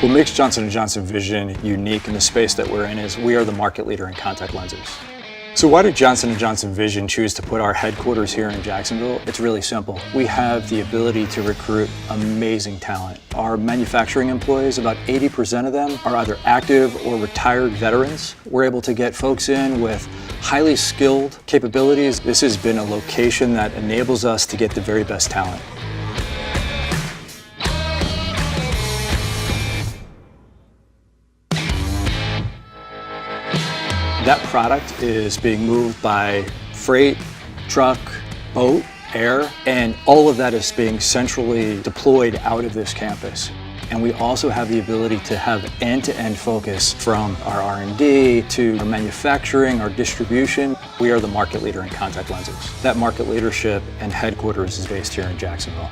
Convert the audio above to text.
What makes Johnson & Johnson Vision unique in the space that we're in is we are the market leader in contact lenses. So why did Johnson & Johnson Vision choose to put our headquarters here in Jacksonville? It's really simple. We have the ability to recruit amazing talent. Our manufacturing employees, about 80% of them are either active or retired veterans. We're able to get folks in with highly skilled capabilities. This has been a location that enables us to get the very best talent. That product is being moved by freight, truck, boat, air, and all of that is being centrally deployed out of this campus. And we also have the ability to have end-to-end focus from our R&D to our manufacturing, our distribution. We are the market leader in contact lenses. That market leadership and headquarters is based here in Jacksonville.